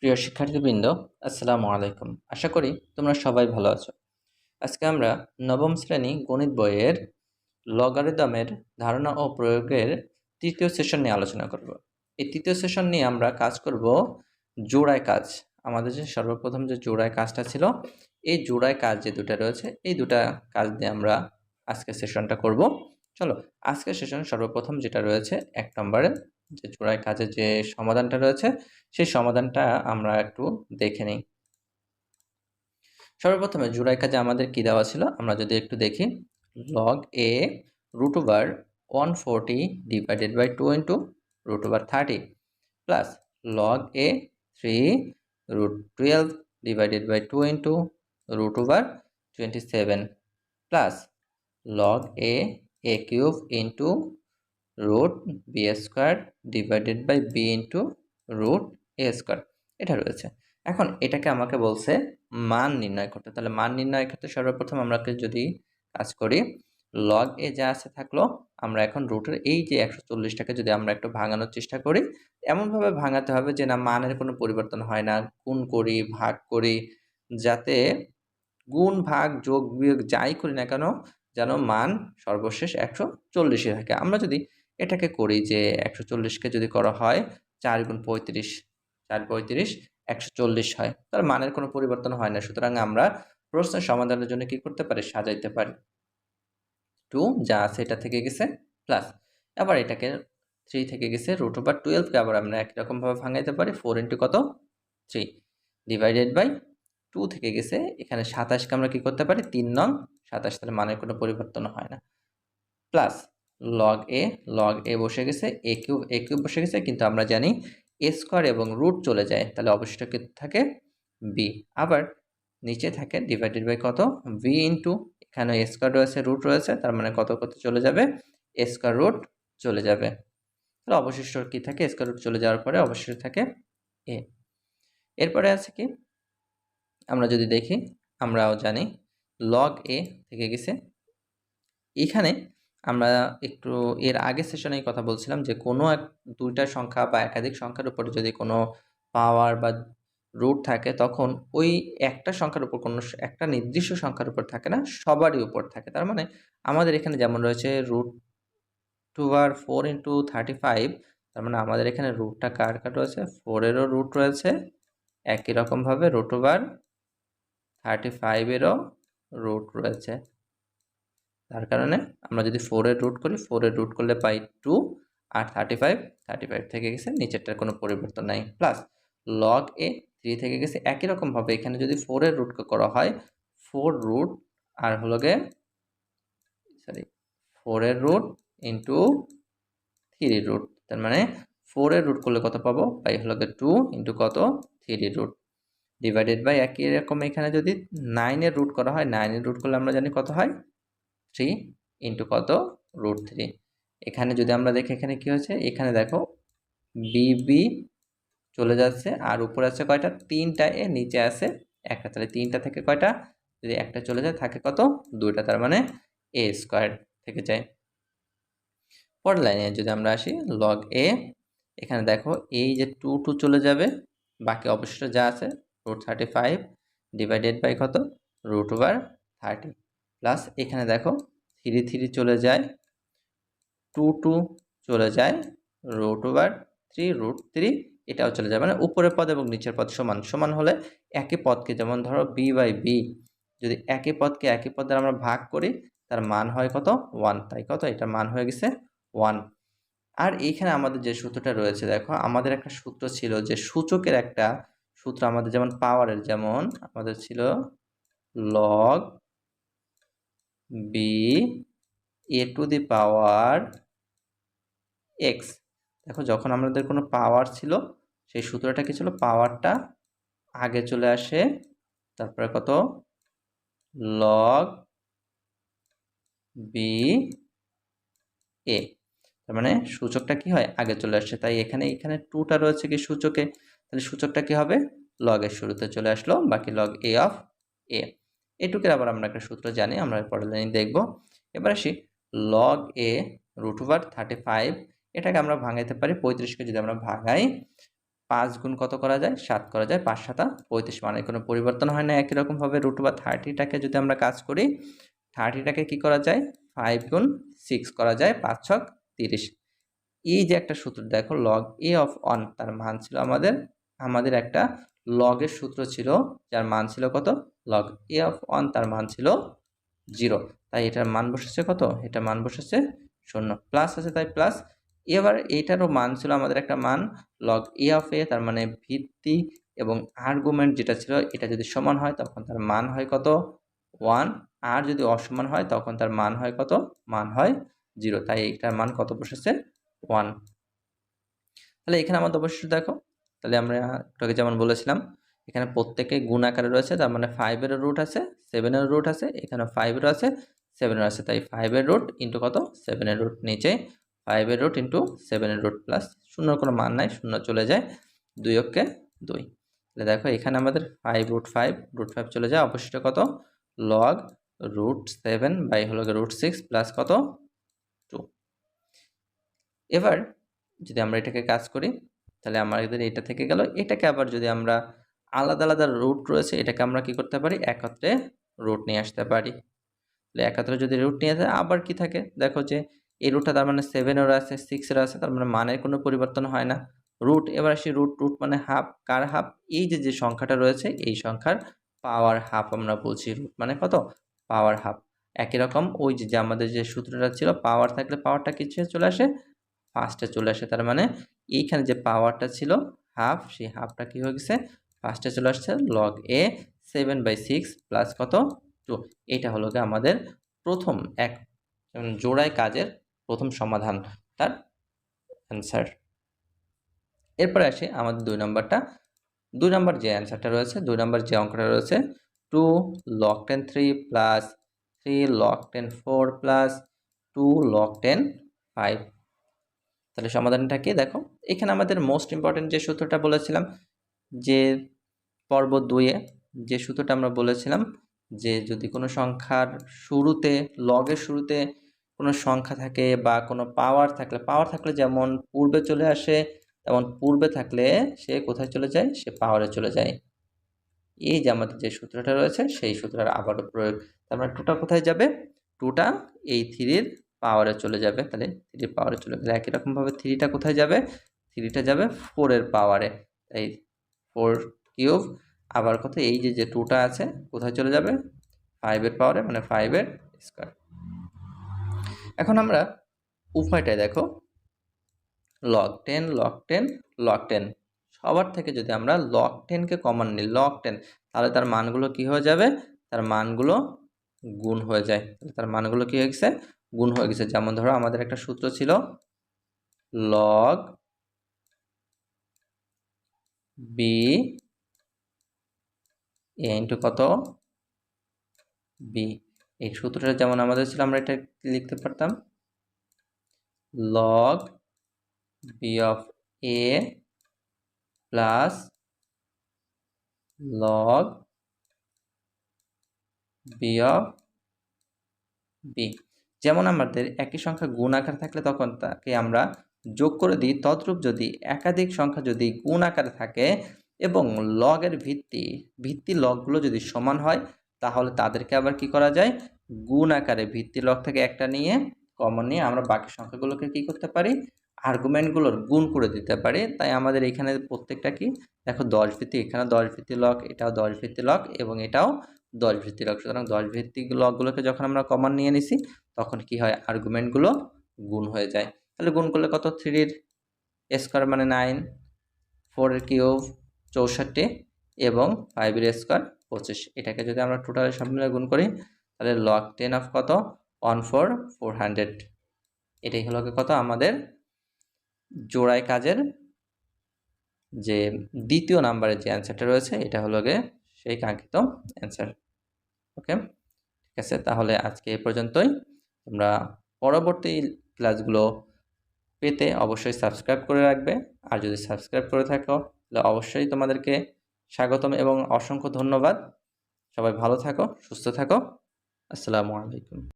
প্রিয় শিক্ষার্থীবৃন্দ, আসসালামু আলাইকুম। আশা করি তোমরা সবাই ভালো আছো। আজকে আমরা নবম শ্রেণী গণিত বইয়ের লগারিদমের ধারণা ও প্রয়োগের তৃতীয় সেশন নিয়ে আলোচনা করব। এই তৃতীয় সেশন নিয়ে আমরা কাজ করব জোড়ায় কাজ। আমাদের যে সর্বপ্রথম যে জোড়ায় কাজটা ছিল, এই জোড়ায় কাজ যে দুটা রয়েছে, এই দুটা কাজ দিয়ে আমরা আজকের সেশনটা করব। চলো, আজকের সেশন সর্বপ্রথম যেটা রয়েছে ১ নম্বরের যে জোড়ায় কাজের যে সমাধানটা রয়েছে, সেই সমাধানটা আমরা একটু দেখে নিই। সর্বপ্রথমে জোড়ায় কাজে আমাদের কি দেওয়া ছিল আমরা যদি একটু দেখি, log a root over 140 divided by 2 into root over 30 plus log a 3 root 12 divided by 2 into root over 27 plus log a cube into root b square divided by b into root a square এটা রয়েছে। এখন এটাকে আমাকে বলছে মান নির্ণয় করতে। তাহলে মান নির্ণয়ের ক্ষেত্রে সর্বপ্রথম আমরা যদি কাজ করি, log a যা আছে থাকলো, আমরা এখন রুটের এই যে 140 টাকে যদি আমরা একটু ভাঙানোর চেষ্টা করি, এমনভাবে ভাঙাতে হবে যে না মানের কোনো পরিবর্তন হয় না, গুণ করি ভাগ করি, যাতে গুণ ভাগ যোগ বিয়োগ যাই করি না কেন যেন মান সর্বশেষ 140 এ থাকে। আমরা যদি এটাকে করি যে 140 কে যদি করা হয় 4 গুণ 35, 4 35 140 হয়, তার মানের কোনো পরিবর্তন হয় না। সুতরাং আমরা প্রশ্নের সমাধানের জন্য কি করতে পারি, সাজাইতে পারি। 2 যা আছে এটা থেকে গেছে প্লাস, আবার এটাকে 3 থেকে গেছে রুট ওভার 12 কে আবার আমরা একই রকম ভাবে ভাঙাইতে পারি 4 ইনটু কত 3 ডিভাইডেড বাই 2 থেকে গেছে এখানে 27 কে আমরা কি করতে পারি 3 নং 27, তাহলে মানের কোনো পরিবর্তন হয় না। প্লাস log a বসে গেছে, a কিউব বসে গেছে, কিন্তু আমরা জানি a স্কয়ার এবং রুট চলে যায়, তাহলে অবশিষ্ট কি থাকে b। আবার নিচে থাকে ডিভাইডেড বাই কত v ইনটু, এখানে a স্কয়ার রয়েছে রুট রয়েছে, তার মানে কত চলে যাবে a স্কয়ার রুট চলে যাবে। তাহলে অবশিষ্ট কি থাকে, স্কয়ার রুট চলে যাওয়ার পরে অবশিষ্ট থাকে a। এরপরে আছে কি, আমরা যদি দেখি আমরাও জানি log a থেকে গেছে। এখানে আমরা একটু এর আগের সেশনেই কথা বলছিলাম যে কোনো দুইটা সংখ্যা বা একাধিক সংখ্যার উপরে যদি কোনো পাওয়ার বা রুট থাকে, তখন ওই একটা সংখ্যার উপর কোনো একটা নির্দিষ্ট সংখ্যার উপর থাকে না, সবারই উপর থাকে। তার মানে আমাদের এখানে যেমন রয়েছে রুট ওভার 4 ইন্টু 35, তার মানে আমাদের এখানে রুটটা কার রয়েছে 4 এরও রুট রয়েছে, একই রকমভাবে রুট ওভার 35 এরও রুট রয়েছে। তার কারণে আমরা যদি 4 এর রুট করি, 4 এর রুট করলে পাই 2, আর 35 থেকে গেছে, নিচেরটার কোনো পরিবর্তন নাই। প্লাস log a 3 থেকে গেছে, একই রকমভাবে এখানে যদি 4 এর রুট করা হয় 4 রুট আর হলো গে 4 এর রুট ইন্টু 3 রুট, তার মানে 4 এর রুট করলে কত পাবো, পাই হলো গে 2 ইন্টু কত 3 রুট ডিভাইডেড বাই একই রকম এখানে যদি 9 এর রুট করা হয়, 9 এর রুট করলে আমরা জানি কত হয় 3 ইন্টু কত রুট 3। এখানে যদি আমরা দেখি এখানে কি হয়েছে, এখানে দেখো বি চলে যাচ্ছে, আর উপরে আছে কয়টা, 3টা এ, নিচে আছে একটা, তাহলে 3টা থেকে কয়টা, যদি একটা চলে যায় থাকে কত 2টা, তার মানে a স্কয়ার থেকে যায়। পরের লাইনে যদি আমরা আসি log a, এখানে দেখো এই যে 2 চলে যাবে, বাকি অবশিষ্ট যা আছে রুট 35 ডিভাইডেড বাই কত রুট ওভার 30 প্লাস এখানে দেখো 3 চলে যায়, 2 চলে যায়, রুট ওভার 3 রুট 3 এটাও চলে যায়, মানে উপরের পদ এবং নিচের পদ সমান সমান হলে একই পদকে, যেমন ধরো b বাই b, যদি একই পদকে একই পদ দ্বারা আমরা ভাগ করি তার মান হয় কত 1, তাই কত এটার মান হয়ে গেছে 1। আর এইখানে আমাদের যে সূত্রটা রয়েছে, দেখো আমাদের একটা সূত্র ছিল যে সূচকের একটা সূত্র আমাদের, যেমন পাওয়ারের, যেমন আমাদের ছিল log b a to the power x। দেখো যখন আমাদের কোনো পাওয়ার ছিল, সেই সূত্রটা কি ছিল, পাওয়ারটা আগে চলে আসে, তারপরে কত log b a, তার মানে সূচকটা কি হয় আগে চলে আসছে, তাই এখানে 2টা রয়েছে কি সূচকে, তাহলে সূচকটা কি হবে log এর শুরুতে চলে আসলো, বাকি log a অফ a। এটুকুর আবার আমরা একটা সূত্র জানি, আমরা পরের লাইনে দেখব। এবার আসি log a রুট ওভার 35, এটাকে আমরা ভাঙাইতে পারি 35কে যদি আমরা ভাঙাই 5 গুণ কত করা যায়? 7 করা যায়। 5 7 35, মানে কোনো পরিবর্তন হয় না। একই রকমভাবে √30টাকে যদি আমরা কাজ করি, 30টাকে কি করা যায়? 5 গুণ 6 করা যায়। 5 ছক 30। এই যে একটা সূত্র দেখো, log a of 1 তার মান ছিল আমাদের একটা লগের সূত্র ছিল, যার মান ছিল কত? log a of 1 তার মান ছিল 0। তাই এটার মান বসেছে কত? এটার মান বসেছে 0। প্লাস আছে তাই প্লাস। এবার এইটারও মান ছিল আমাদের একটা মান log a of a, তার মানে ভিত্তি এবং আর্গুমেন্ট যেটা ছিল এটা যদি সমান হয় তখন তার মান হয় কত? 1। আর যদি অসমান হয় তখন তার মান হয় কত? মান হয় 0। তাই এটার মান কত বসেছে? 1। তাহলে এখানে আমাদের অবশ্যই দেখো, তাহলে আমরা একটু আগে যেমন বলেছিলাম এখানে প্রত্যেকে গুণ আকারে রয়েছে, তার মানে 5 এর রুট আছে, 7 এর রুট আছে, এখানে 5 এর আছে, 7 এর আছে। তাই 5 এর রুট ইনটু কত? 7 এর রুট। নিচে 5 এর রুট ইনটু 7 এর রুট প্লাস শূন্যর কোনো মান নাই, শূন্য চলে যায়, 2 অক্ষে 2। তাহলে দেখো এখানে আমাদের 5 √5 চলে যায়, অবশিষ্ট কত? log √7 বাই হলো √6 প্লাস কত? 2। এবার যদি আমরা এটাকে কাজ করি তাহলে আমাদের এটা থেকে গেল। এটাকে আবার যদি আমরা আলাদা আলাদা রুট রয়েছে এটাকে আমরা কি করতে পারি? একত্রে রুট নিয়ে আসতে পারি। তাহলে একত্রে যদি রুট নিয়ে আসে আবার কি থাকে দেখো, যে এই রুটটা তার মানে 7 এর আছে, 6 এর আছে, তার মানে মানের কোনো পরিবর্তন হয় না। রুট, এবার আসি রুট মানে হাফ। কার হাফ? এই যে সংখ্যাটা রয়েছে এই সংখ্যার পাওয়ার হাফ আমরা বলছি রুট মানে কত? Power half. একই রকম ওই যে আমাদের যে সূত্রটা ছিল, পাওয়ার থাকলে পাওয়ারটা কিছু চলে আসে, ফার্স্টে চলে আসে। তার মানে এইখানে যে পাওয়ারটা ছিল হাফ, সেই হাফটা কি হয়ে গেছে? ফার্স্টে চলে আসছে log a 7/6 প্লাস কত? 2। এটা হলো গিয়ে আমাদের প্রথম এক জোড়ায় কাজের প্রথম সমাধান, তার অ্যান্সার। এরপরে আসি আমাদের 2 নম্বরটা। 2 নম্বর যে অ্যান্সারটা রয়েছে, 2 নম্বর যে অঙ্কটা রয়েছে, 2 log 10 3 plus 3 log 10 4 plus 2 log 10 5। তাহলে সমাধানটা কি? দেখো এখানে আমাদের মোস্ট ইম্পর্টেন্ট যে সূত্রটা বলেছিলাম, যে পর্ব 2-এ যে সূত্রটা আমরা বলেছিলাম, যে যদি কোনো সংখ্যার শুরুতে, লগের শুরুতে কোনো সংখ্যা থাকে বা কোনো পাওয়ার থাকলে যেমন পূর্বে চলে আসে, তেমন পূর্বে থাকলে সে কোথায় চলে যায়? সে পাওয়ারে চলে যায়। এই যে আমাদের যে সূত্রটা রয়েছে সেই সূত্রের আবারও প্রয়োগ। তার মানে 2টা কোথায় যাবে? 2টা এই 3-র পাওয়ারে চলে যাবে। তাহলে 3 পাওয়ারে চলে গেলে একই রকমভাবে 3টা কোথায় যাবে? 3টা যাবে 4 এর পাওয়ারে। তাই 4 কিউব। আবার কত? এই যে 2টা আছে কোথায় চলে যাবে? 5 এর পাওয়ারে, মানে 5 এর স্কয়ার। এখন আমরা উভয়টাই দেখো log 10 log 10 log 10, সবার থেকে যদি আমরা log 10 কে কমন নিই, log 10, তাহলে তার মানগুলো কি হয়ে যাবে? তার মানগুলো গুণ হয়ে যায়। তাহলে তার মানগুলো কি হয়ে গেছে? গুণ হয়ে গেছে। যেমন ধরো আমাদের একটা সূত্র ছিল log b a ইনটু কত? b। এই সূত্রটা যেমন আমাদের ছিল, আমরা এটা লিখতে পারতাম log b of a plus log b of b। যেমন আমাদের একই সংখ্যা গুণ আকারে থাকলে তখন তাকে আমরা যোগ করে দিই, তদ্রূপ যদি একাধিক সংখ্যা যদি গুণ আকারে থাকে এবং লগের ভিত্তি লগগুলো যদি সমান হয় তাহলে তাদেরকে আবার কি করা যায়? গুণ আকারে ভিত্তি লগ থেকে একটা নিয়ে কমন নিয়ে আমরা বাকি সংখ্যাগুলোকে কি করতে পারি? আর্গুমেন্টগুলোর গুণ করে দিতে পারি। তাই আমাদের এখানে প্রত্যেকটা কি দেখো 10 ভিত্তি, এখানে 10 ভিত্তি লগ, এটাও 10 ভিত্তি লগ এবং এটাও 10 ভিত্তি লগ। সুতরাং 10 ভিত্তিক লগগুলোকে যখন আমরা কমন নিয়ে নিছি তখন কি হয়? আর্গুমেন্টগুলো গুণ হয়ে যায়। তাহলে গুণ করলে কত? 3 এর স্কয়ার মানে 9, 4 এর কিউব 64 এবং 5 এর স্কয়ার 25। এটাকে যদি আমরা টোটালে সব মিলে গুণ করি তাহলে log 10 অফ কত? 14400। এটাই হলো কত? আমাদের জোড়ায় কাজের যে দ্বিতীয় নাম্বারের যে অ্যান্সারটা রয়েছে এটা হলো গিয়ে সেই কাঙ্ক্ষিত অ্যান্সার। ওকে, ঠিক আছে। তাহলে আজকে এই পর্যন্তই। তোমরা পরবর্তী ক্লাসগুলো পেতে অবশ্যই সাবস্ক্রাইব করে রাখবে। আর যদি সাবস্ক্রাইব করে থাকো তাহলে অবশ্যই তোমাদেরকে স্বাগতম এবং অসংখ্য ধন্যবাদ। সবাই ভালো থাকো, সুস্থ থাকো। আসসালামু আলাইকুম।